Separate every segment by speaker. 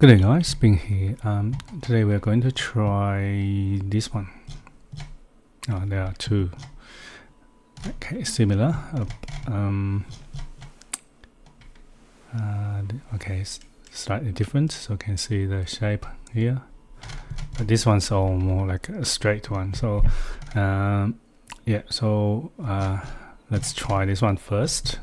Speaker 1: Good day guys, Bing here. Today we are going to try this one. There are two. Okay, similar. Okay, slightly different. So you can see the shape here. But this one's all more like a straight one. So yeah. So let's try this one first.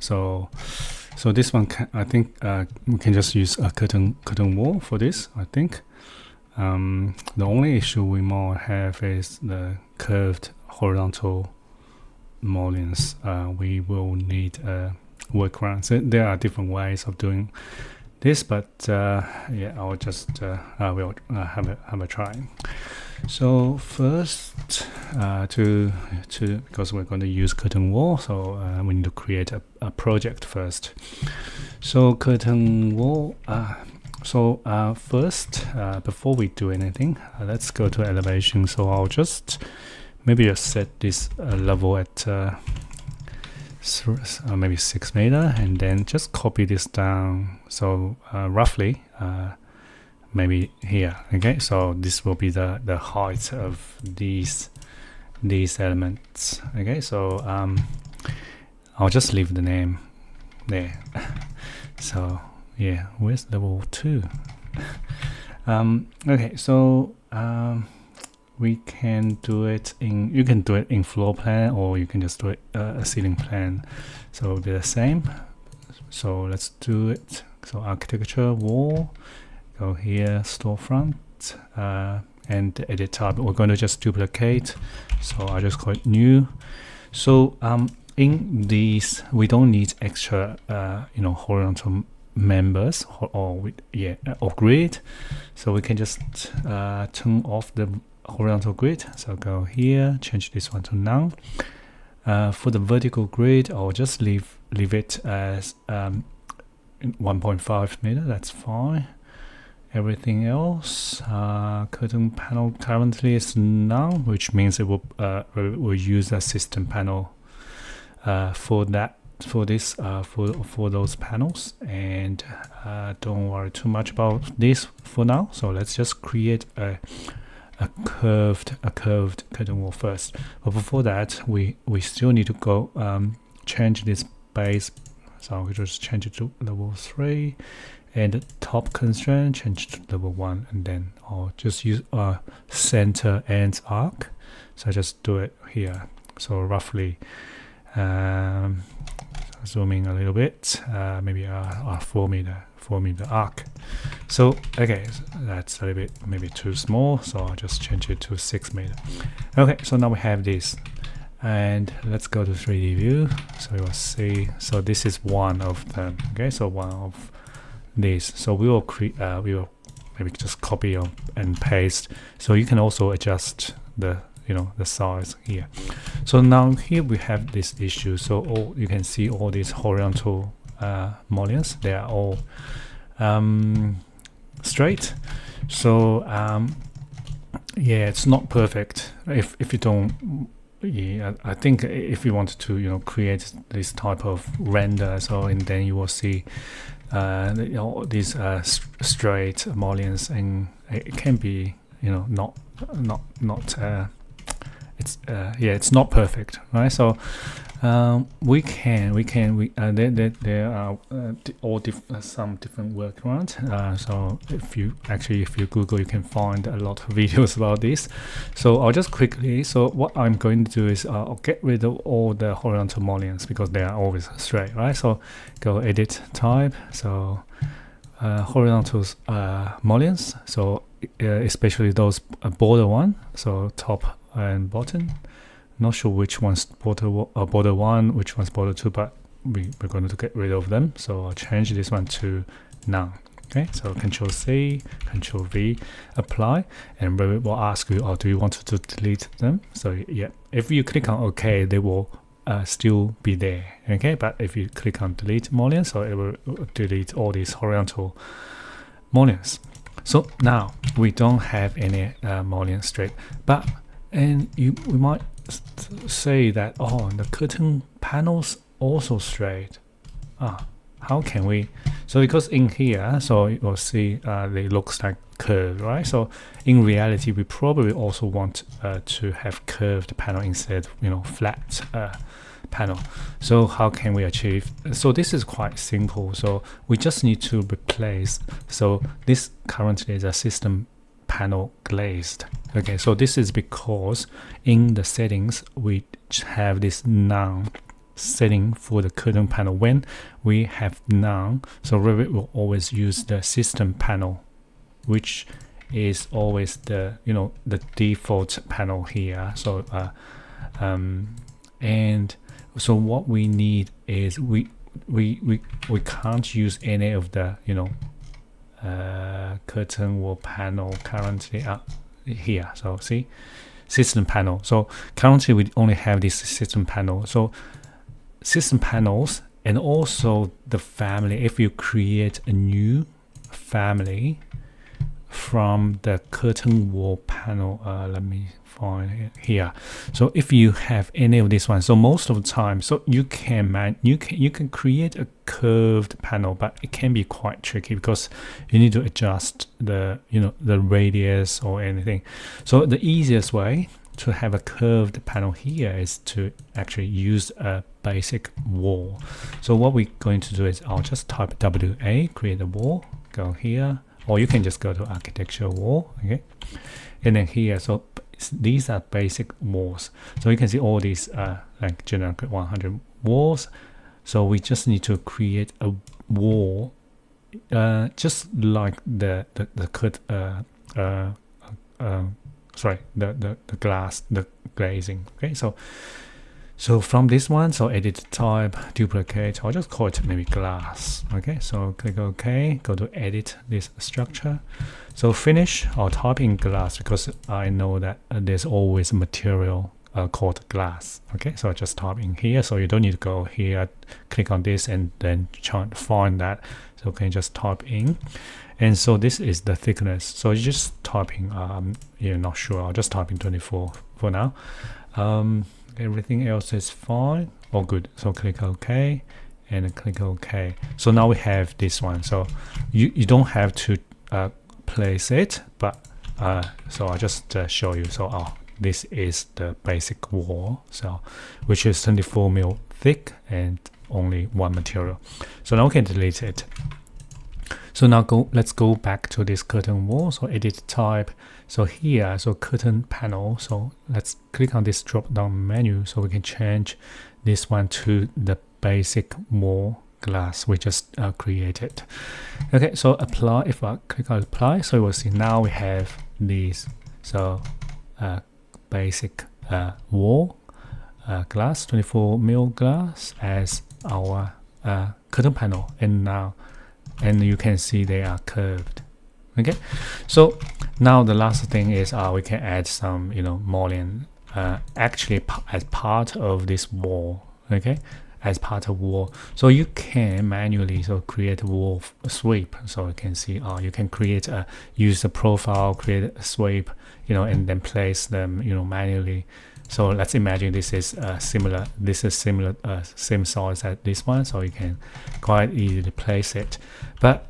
Speaker 1: So this one, I think we can just use a curtain wall for this. I think the only issue we might have is the curved horizontal mullions. We will need a workaround. So there are different ways of doing this, but yeah, I'll just we'll have a try. So first, because we're going to use curtain wall, so we need to create a project first. So curtain wall. First, before we do anything, let's go to elevation. So I'll just maybe set this level at maybe 6 meters, and then just copy this down. So roughly. Maybe here. Okay, so this will be the height of these elements. Okay, so I'll just leave the name there. So yeah, where's level 2? Okay, so we can do it in, you can do it in floor plan, or you can just do it a ceiling plan. So it'll be the same. So let's do it. So architecture wall. Go here, storefront, and edit tab. We're going to just duplicate. So I just call it new. So in these, we don't need extra, horizontal members or grid. So we can just turn off the horizontal grid. So go here, change this one to none. For the vertical grid, I'll just leave it as 1.5 meter. That's fine. Everything else, curtain panel currently is none, which means it will use a system panel for those panels, and don't worry too much about this for now. So let's just create a curved curtain wall first. But before that, we still need to go change this base. So we just change it to level 3. And the top constraint change to level 1, and then I'll just use a center ends arc. So I just do it here. So roughly, zooming a little bit, maybe a 4 meter arc. So okay, so that's a little bit maybe too small. So I'll just change it to 6 meter. Okay, so now we have this, and let's go to 3D view. So you will see. So this is one of them. Okay, so one of this. So we will maybe just copy and paste. So you can also adjust the size here. So now here we have this issue. So you can see all these horizontal mullions. They are all straight. So yeah, it's not perfect. If you don't. Yeah, I think if you wanted to, create this type of render, and then you will see, these straight mullions, and it can be, not it's not perfect, right? So there are some different workarounds. So if you Google, you can find a lot of videos about this. So I'll just quickly. So what I'm going to do is I'll get rid of all the horizontal mullions because they are always straight, right? So go edit type. So horizontal mullions. So especially those border one. So top and bottom. Not sure which one's border 1, which one's border 2, but we're going to get rid of them. So I'll change this one to none. Okay, so Control C, Control V, apply, and Revit will ask you, do you want to delete them? So yeah, if you click on OK, they will still be there. Okay, but if you click on delete mullions, so it will delete all these horizontal mullions. So now we don't have any mullions straight, we might say that the curtain panels also straight. How can we? So because in here, so you'll see they looks like curved, right? So in reality, we probably also want to have curved panel instead, flat panel. So how can we achieve? So this is quite simple. So we just need to replace. So this currently is a system panel glazed. Okay, so this is because in the settings we have this none setting for the curtain panel. When we have none, so Revit will always use the system panel, which is always the the default panel here. So and so what we need is we can't use any of the curtain wall panel currently here. So see, system panel. So currently we only have this system panel. So system panels and also the family, if you create a new family from the curtain wall panel, let me find it here. So if you have any of this one, so most of the time, so you can create a curved panel, but it can be quite tricky because you need to adjust the the radius or anything. So the easiest way to have a curved panel here is to actually use a basic wall. So what we're going to do is I'll just type WA, create a wall, go here, or you can just go to architecture wall, okay, and then here, so these are basic walls. So you can see all these like generic 100 walls. So we just need to create a wall just like the glass, the glazing. Okay, so from this one, so edit type, duplicate, I'll just call it maybe glass. Okay, so click OK, go to edit this structure. So finish, I'll type in glass because I know that there's always a material called glass. Okay, so I just type in here, so you don't need to go here, click on this and then try to find that. So can you just type in, and so this is the thickness. So you just type in, you're not sure, I'll just type in 24 for now. Everything else is fine, all good. So click OK and then click OK. So now we have this one. So you don't have to place it, but so I'll just show you. So this is the basic wall, so which is 24 mil thick and only one material. So now we can delete it. So now let's go back to this curtain wall. So edit type. So here, so curtain panel. So let's click on this drop down menu so we can change this one to the basic wall glass we just created. Okay, so apply. If I click on apply, so you will see now we have these. So basic wall glass, 24 mil glass as our curtain panel, and you can see they are curved. Okay, so now the last thing is we can add some mullion actually as part of this wall. Okay, as part of wall, so you can manually create a wall sweep. So you can see you can create use the profile, create a sweep, and then place them manually. So let's imagine this is similar. This is similar, same size as this one, so you can quite easily place it. But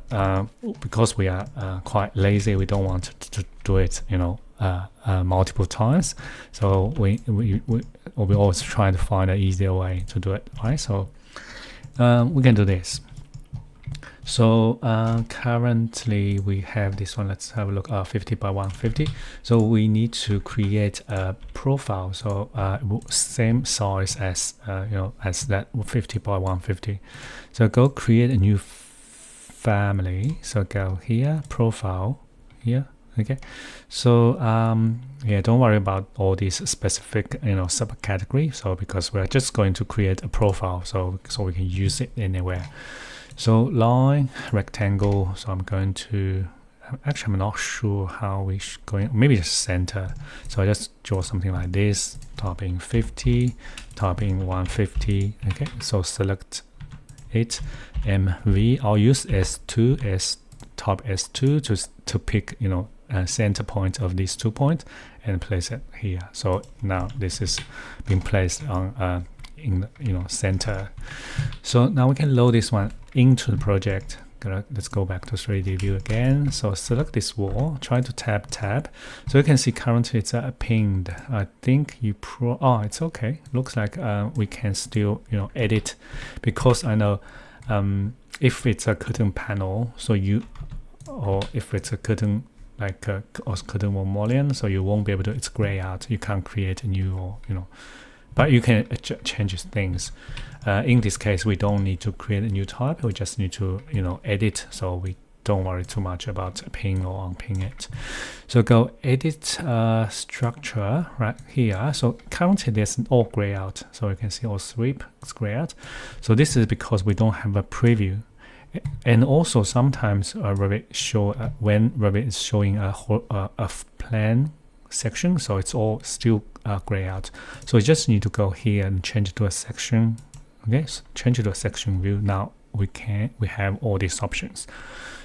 Speaker 1: because we are quite lazy, we don't want to do it, multiple times. So we always try to find an easier way to do it, right? So we can do this. So currently we have this one. Let's have a look. 50 by 150. So we need to create a profile. So same size as as that 50 by 150. So go create a new family. So go here, profile here. Okay. So yeah, don't worry about all these specific subcategory. So because we're just going to create a profile, so we can use it anywhere. So line, rectangle, so I'm going to, actually I'm not sure how we going, maybe just center. So I just draw something like this, typing 50, typing 150, okay, so select it, MV, I'll use S2, type S2 to pick, center point of these 2 points and place it here. So now this is being placed on in center. So now we can load this one into the project. let's go back to 3D view again. So select this wall, try to tab. So you can see currently it's pinned. I think it's okay. Looks like we can still edit, because I know if it's a curtain panel, so or if it's a curtain like a curtain or mullion, so you won't be able to, it's gray out, you can't create a new, or but you can change things. In this case, we don't need to create a new type, we just need to edit, so we don't worry too much about pin or unpin it. So go edit structure right here. So currently there's all gray out, so you can see all sweep is gray out. So this is because we don't have a preview. And also sometimes Revit when Revit is showing a plan section, so it's all still gray out. So you just need to go here and change it to a section. Okay, so change it to a section view. Now we have all these options.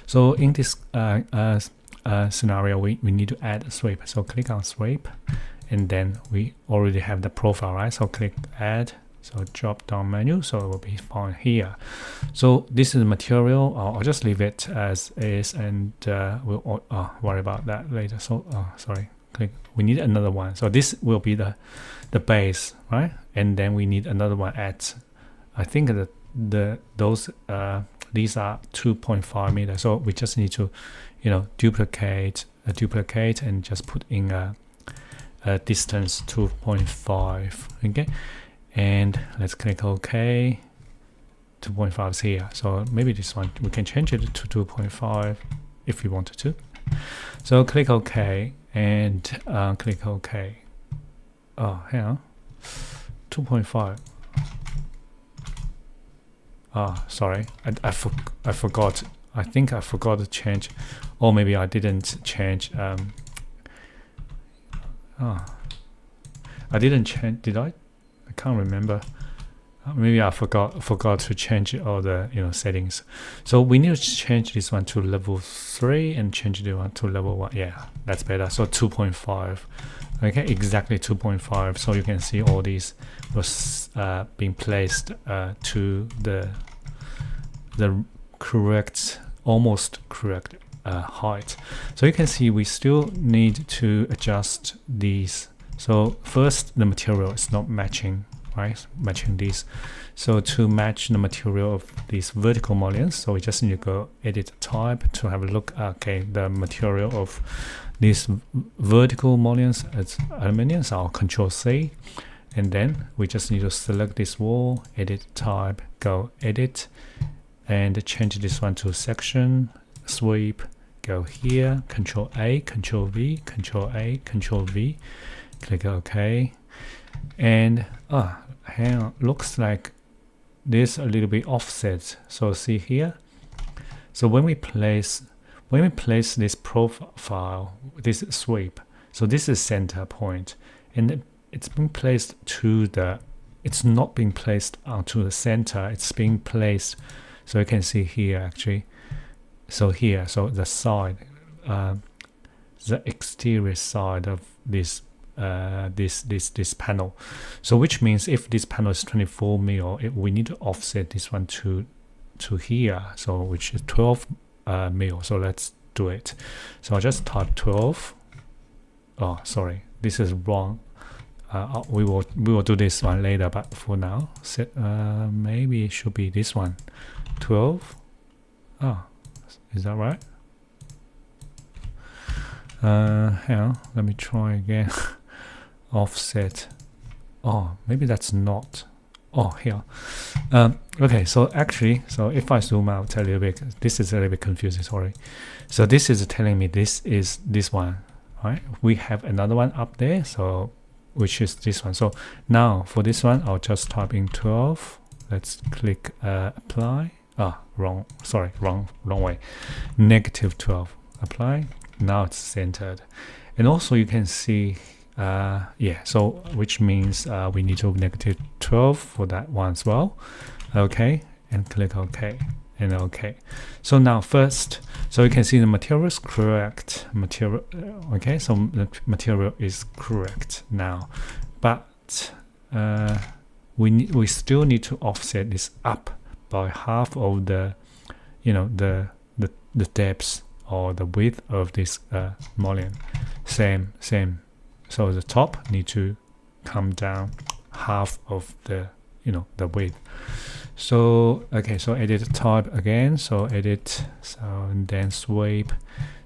Speaker 1: So in this scenario, we need to add a sweep. So click on sweep, and then we already have the profile, right? So click add. So drop down menu, so it will be found here. So this is the material. I'll just leave it as is, and we'll worry about that later. So sorry, click. We need another one. So this will be the base, right? And then we need another one at, I think that these are 2.5 meters. So we just need to duplicate and just put in a distance 2.5. Okay. And let's click OK. 2.5 is here, so maybe this one we can change it to 2.5 if we wanted to. So click OK and click OK. Oh, hang on. 2.5. Sorry, I forgot. I think I forgot to change, or maybe I didn't change. I didn't change. Did I? I can't remember. Maybe I forgot to change all the settings. So we need to change this one to level 3 and change the one to level 1. Yeah, that's better. So 2.5. Okay, exactly 2.5. So you can see all these was being placed to the correct, almost correct height. So you can see we still need to adjust these. So first, the material is not matching, right? Matching these. So to match the material of these vertical mullions, so we just need to go edit type to have a look. Okay, the material of these vertical mullions as aluminium, so I'll Control C, and then we just need to select this wall, edit type, go edit, and change this one to section, sweep, go here, Control A, Control V, Control A, Control V. Click OK, and hang on, looks like this a little bit offset. So see here. So when we place this profile, this sweep, so this is center point, and it's been placed to the. It's not being placed onto the center. It's being placed. So you can see here actually. So here, so the side, the exterior side of this. This panel, so which means if this panel is 24 mil, we need to offset this one to here, so which is 12 mil. So let's do it. So I'll just type 12. Oh, sorry, this is wrong. We will do this one later, but for now, maybe it should be this one, 12. Is that right? Hang on, let me try again. Offset. Maybe that's not. Here. Okay, so actually, so if I zoom out a little bit, this is a little bit confusing, sorry. So this is telling me this is this one, right? We have another one up there, so which is this one. So now for this one, I'll just type in 12. Let's click apply. Wrong way. -12. Apply. Now it's centered, and also you can see so which means we need to -12 for that one as well. Okay, and click OK and OK. So now first, so you can see the material is correct. Okay, so the material is correct now, but we still need to offset this up by half of the you know, the depth or the width of this mullion. Same. So the top need to come down half of the, you know, the width. So okay, so edit type again, so edit, so and then sweep.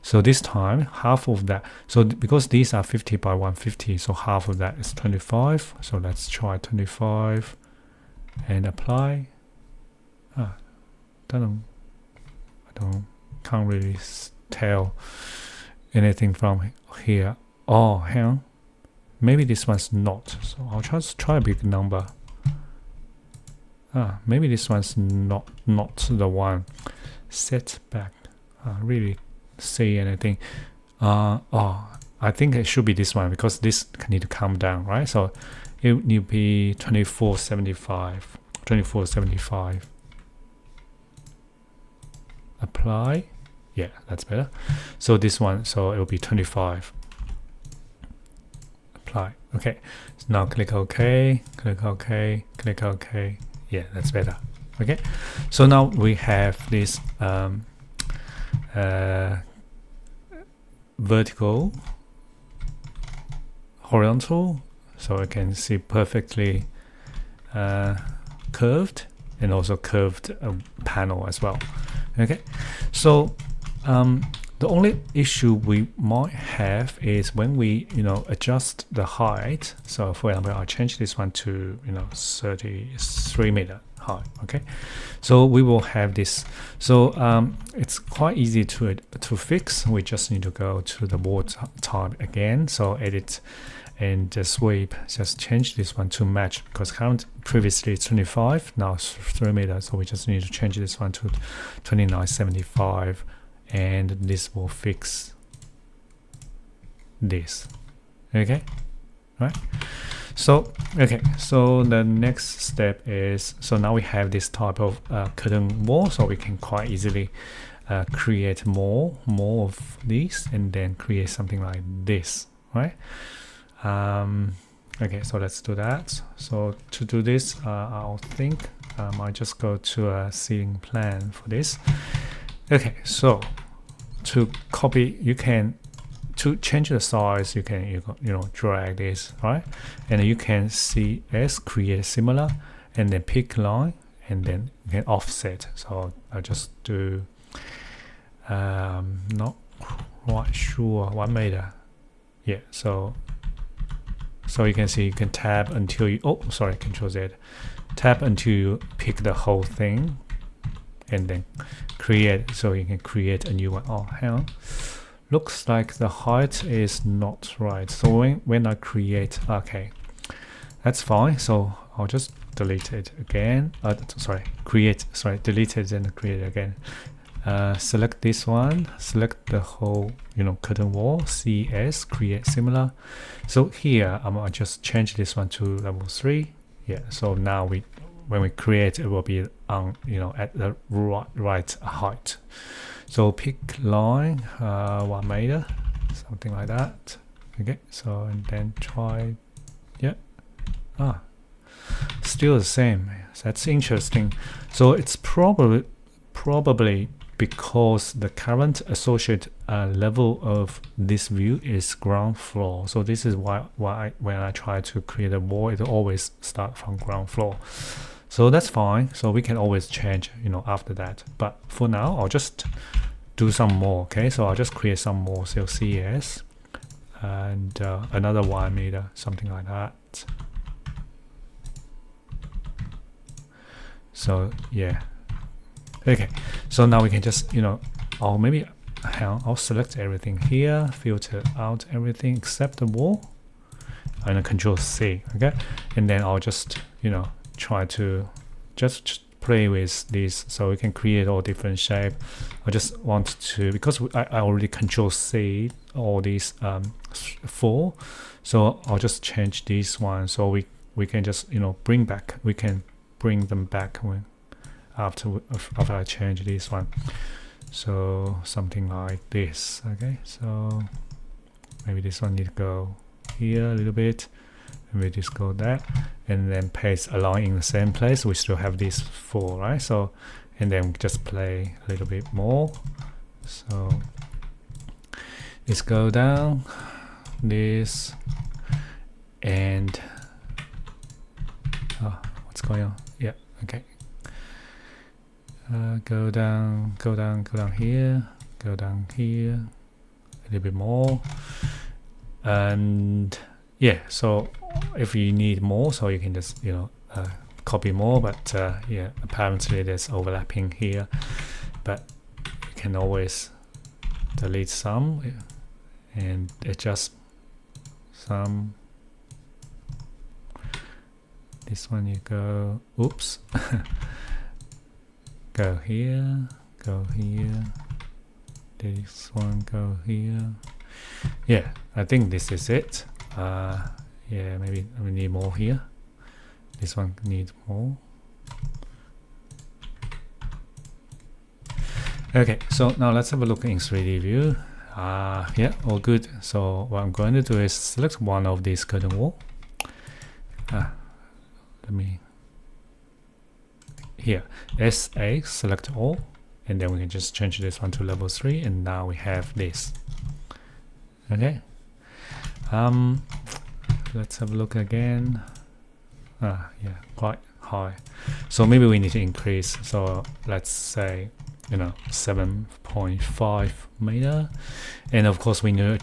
Speaker 1: So this time half of that, so because these are 50 by 150, so half of that is 25. So let's try 25 and apply. Can't really tell anything from here. Oh, hang on, maybe this one's not, so I'll just try a big number. Maybe this one's not the one. Set back. Really see anything? Oh, I think it should be this one, because this need to come down, right? So it need to be 2475. 2475. Apply. Yeah, that's better. So this one, so it will be 25. Apply. Okay. So now click OK. Click OK. Click OK. Yeah, that's better. Okay, so now we have this vertical, horizontal, so I can see perfectly curved, and also curved panel as well. Okay, so the only issue we might have is when we, you know, adjust the height. So for example, I'll change this one to, you know, 33 meter high. Okay, so we will have this. So it's quite easy to fix. We just need to go to the wall type again. So edit and sweep. Just change this one to match, because current previously 25, now 3 meter. So we just need to change this one to 2975. And this will fix this. Okay, right? So okay, so the next step is, so now we have this type of curtain wall, so we can quite easily create more of these, and then create something like this, right? Okay, so let's do that. So to do this, I'll think I just go to a ceiling plan for this. Okay, so to copy, you can, to change the size, you can you know, drag this, right? And you can see as create similar, and then pick line, and then you can offset. So I just do not quite sure, 1 meter. Yeah, so you can see you can tab until you, oh sorry, Control Z, tap until you pick the whole thing, and then create, so you can create a new one. Oh, hang on, looks like the height is not right. So when I create, okay, that's fine. So I'll just delete it again. Delete it and create it again. Select this one, select the whole, you know, curtain wall, CS, create similar. So here I'm gonna just change this one to level 3. Yeah, so now when we create, it will be on, you know, at the right height. So pick line 1 meter, something like that. Okay, so and then try, yeah, still the same. That's interesting. So it's probably because the current associated level of this view is ground floor. So this is why when I try to create a wall, it always start from ground floor. So that's fine. So we can always change, you know, after that. But for now, I'll just do some more. Okay, so I'll just create some more. So CS and another 1 meter, something like that. So yeah. Okay, so now we can just, you know, or maybe I'll select everything here, filter out everything except the wall, and Control C. Okay, and then I'll just, you know, try to just play with this, so we can create all different shape. I just want to, because I already Control C all these 4, so I'll just change this one, so we can just, you know, bring them back when after I change this one. So something like this. Okay, so maybe this one need to go here a little bit, and we just go that, and then paste a line in the same place. We still have these 4, right? So and then just play a little bit more. So let's go down this, and what's going on? Yeah, okay. Go down here, go down here a little bit more, and yeah, so if you need more, so you can just copy more, but yeah, apparently there's overlapping here, but you can always delete some and adjust some. This one you go, oops. Go here, this one go here. Yeah, I think this is it. Yeah, maybe we need more here. This one needs more. Okay, so now let's have a look in 3D view. Yeah, all good. So what I'm going to do is select one of these curtain wall. Let me here SA, select all, and then we can just change this one to level 3, and now we have this. Okay, let's have a look again. Yeah, quite high, so maybe we need to increase. So let's say 7.5 meter, and of course we need to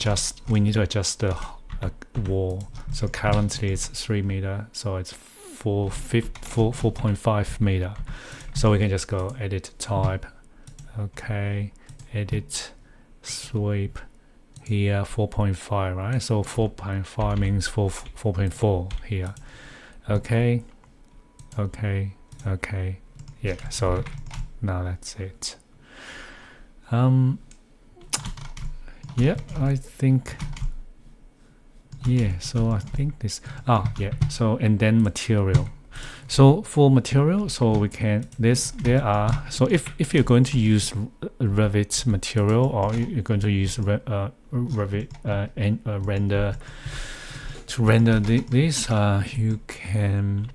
Speaker 1: adjust the wall. So currently it's 3 meter, so it's 4.5 meter. So we can just go edit type, okay, edit sweep here, 4.5, right? So 4.5 means 4.4 here. Okay, yeah, so now that's it. Yeah, I think, yeah, so I think this, yeah, so and then material. So for material, so we can so if you're going to use Revit Material, or you're going to use Revit render to render this, you can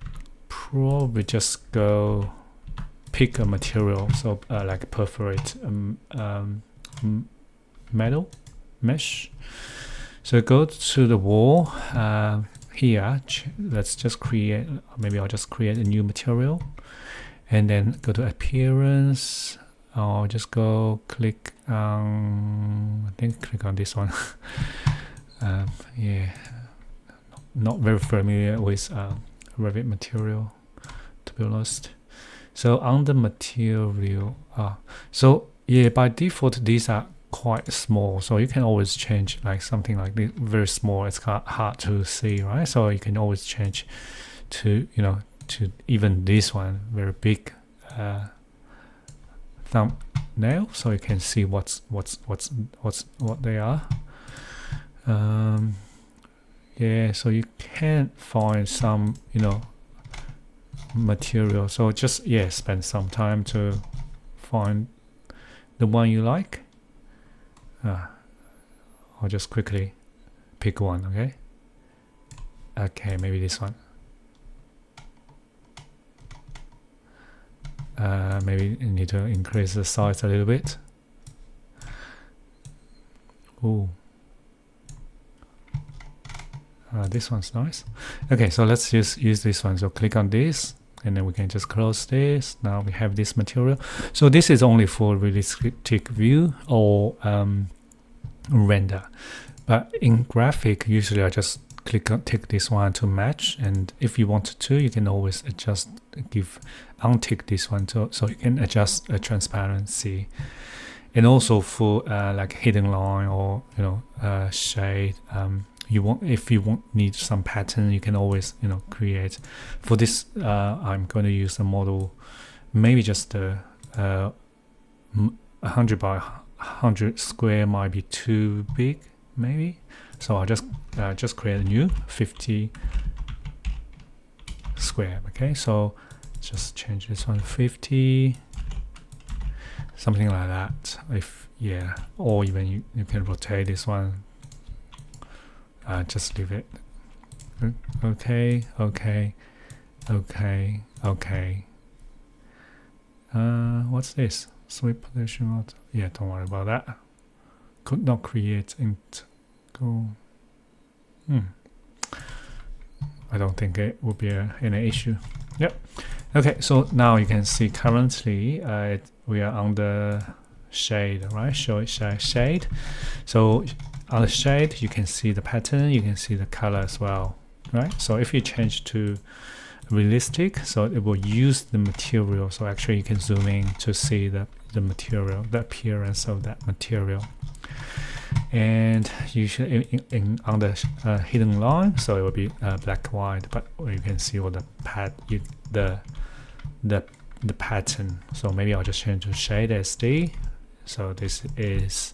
Speaker 1: probably just go pick a material, so like perforate metal mesh. So go to the wall here. Let's just create, maybe I'll just create a new material, and then go to appearance, or just go click on, I think click on this one. Yeah, not very familiar with Revit Material, to be honest. So under material, so yeah, by default these are quite small, so you can always change, like something like this very small, it's hard to see, right? So you can always change to to even this one very big thumbnail, so you can see what they are. Yeah, so you can find some material, so just spend some time to find the one you like. I'll just quickly pick one. Okay, maybe this one. Maybe you need to increase the size a little bit. Ooh. This one's nice. Okay, so let's just use this one. So click on this, and then we can just close this. Now we have this material. So this is only for realistic view or render. But in graphic, usually I just tick this one to match. And if you wanted to, you can always adjust, untick this one so you can adjust transparency. And also for like hidden line or shade. If you need some pattern, you can always create. For this, I'm going to use a model, maybe just a 100 by 100 square might be too big, maybe. So I'll just create a new 50 square. Okay, so just change this one to 50, something like that. Or even you can rotate this one. Just leave it. Okay. What's this? Sweep position out. Yeah, don't worry about that. Could not create int go. I don't think it will be any issue. Yep. Okay, so now you can see currently we are on the shade, right? Show it shade. So on the shade, you can see the pattern, you can see the color as well, right? So if you change to realistic, so it will use the material. So actually you can zoom in to see the material, the appearance of that material. And usually on the hidden line, so it will be black white, but you can see all the the pattern. So maybe I'll just change to shade SD. So this is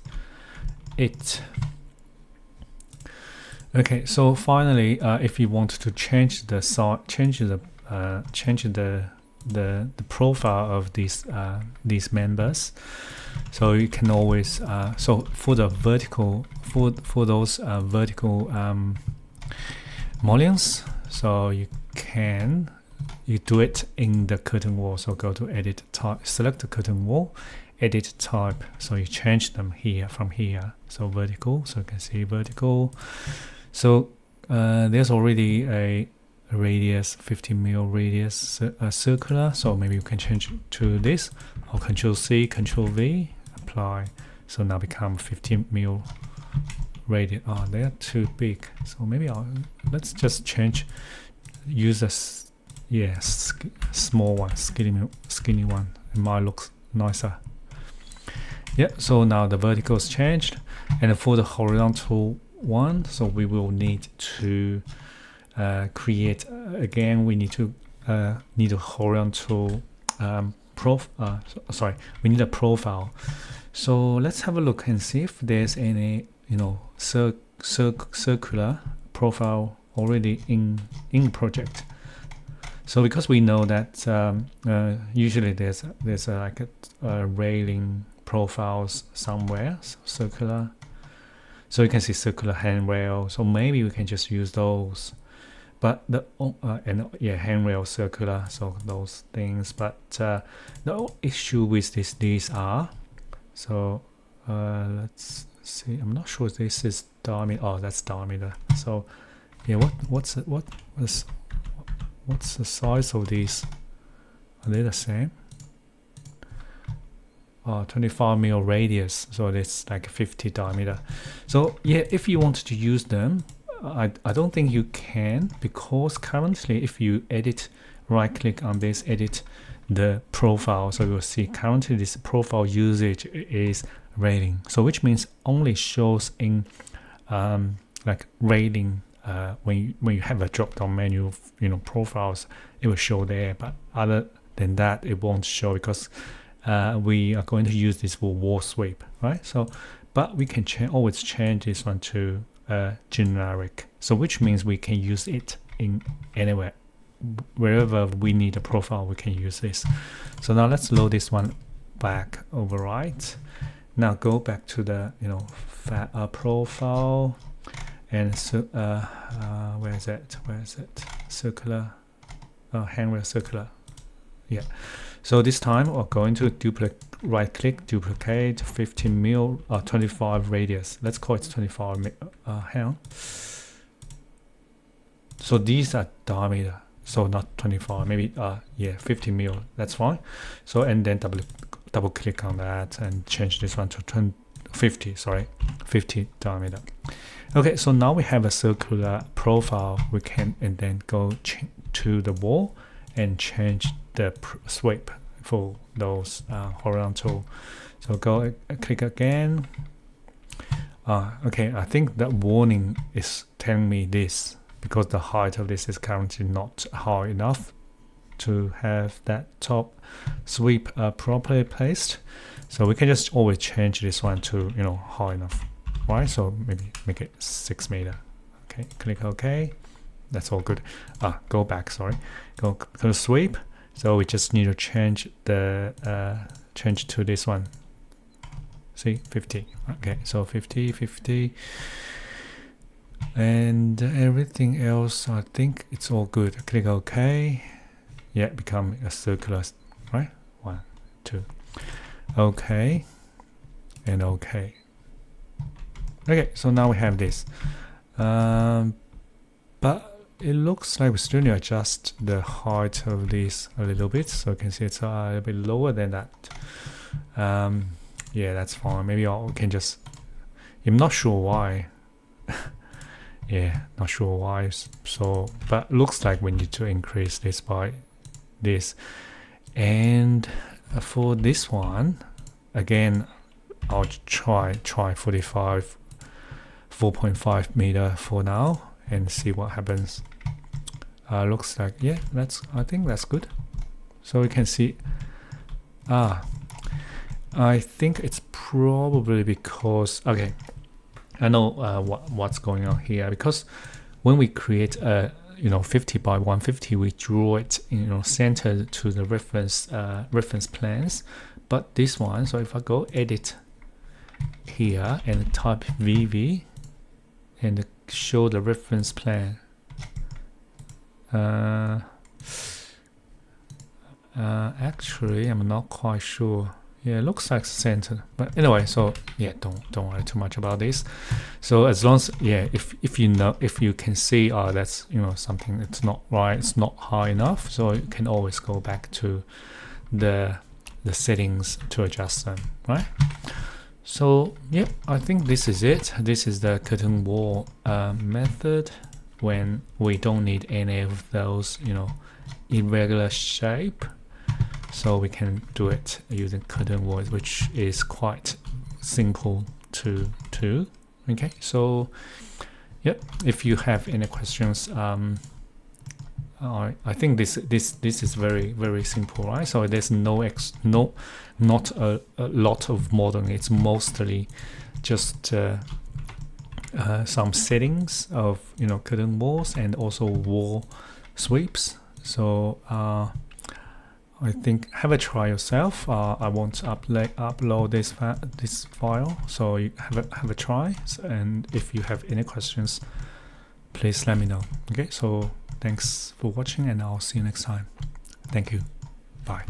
Speaker 1: it. Okay, so finally, if you want to change the the profile of these members, so you can always so for the vertical for those vertical mullions, so you do it in the curtain wall. So go to edit type, select the curtain wall, edit type, so you change them here from here. So vertical, so you can see vertical. So there's already a radius, 50 mil radius circular, so maybe you can change to this, or Control C, Control V, apply. So now become 15 mil radius. Oh, they're too big, so maybe let's just change, use a small one, skinny one. It might look nicer. Yeah, so now the verticals changed, and for the horizontal one, so we will need to create again. We need to need a horizontal we need a profile. So let's have a look and see if there's any circular profile already in project. So because we know that usually there's like a railing profiles somewhere, circular. So you can see circular handrail. So maybe we can just use those. But the handrail circular. So those things. But the issue with these are. So let's see. I'm not sure if this is diameter. Oh, that's diameter. So yeah, what's the size of these? Are they the same? 25 mil radius, so it's like 50 diameter. So yeah, if you want to use them, I don't think you can, because currently if you right click on this, edit the profile, so you'll see currently this profile usage is railing, so which means only shows in like railing when you have a drop down menu, profiles, it will show there, but other than that it won't show, because we are going to use this for wall sweep, right? So but we can always change this one to generic, so which means we can use it in anywhere, wherever we need a profile we can use this. So now let's load this one back, overwrite. Now go back to the profile, and so where is it circular, handrail circular. Yeah, so this time we're going to right click, duplicate 15 mil 25 radius. Let's call it 25 hang on. So these are diameter, so not 25, maybe 50 mil, that's fine. So and then double click on that and change this one to 50 diameter. Okay, so now we have a circular profile. We can and then go to the wall and change the sweep for those horizontal. So go click again. Okay, I think that warning is telling me this, because the height of this is currently not high enough to have that top sweep properly placed. So we can just always change this one to high enough, right? So maybe make it 6 meter. Okay, click OK. That's all good. Go back, sorry. Go to sweep. So we just need to change the change to this one. See, 50. Okay, so 50, and everything else, I think it's all good. Click OK. Yeah, become a circular, right? 1, 2. Okay, and okay. Okay, so now we have this. But it looks like we still need to adjust the height of this a little bit, so you can see it's a little bit lower than that. Yeah, that's fine. Maybe I can just, I'm not sure why. Yeah, not sure why. So, but looks like we need to increase this by this. And for this one, again, I'll try 45, 4.5 meter for now and see what happens. Looks like, yeah, I think that's good. So you can see, I think it's probably because, okay, I know what's going on here, because when we create a 50 by 150, we draw it centered to the reference plans. But this one, so if I go edit here and type VV and show the reference plan, actually I'm not quite sure. Yeah, it looks like centered, but anyway, so yeah, don't worry too much about this. So as long as, yeah, if you can see that's something that's not right, it's not high enough, so you can always go back to the settings to adjust them, right? So yeah, I think this is it. This is the curtain wall method when we don't need any of those irregular shape. So we can do it using curtain walls, which is quite simple to do. Okay, so yep, if you have any questions, I think this is very, very simple, right? So there's not a lot of modeling. It's mostly just some settings of curtain walls and also wall sweeps. So I think have a try yourself. I won't upload this file, so you have a try. And if you have any questions, please let me know. Okay, so thanks for watching, and I'll see you next time. Thank you. Bye.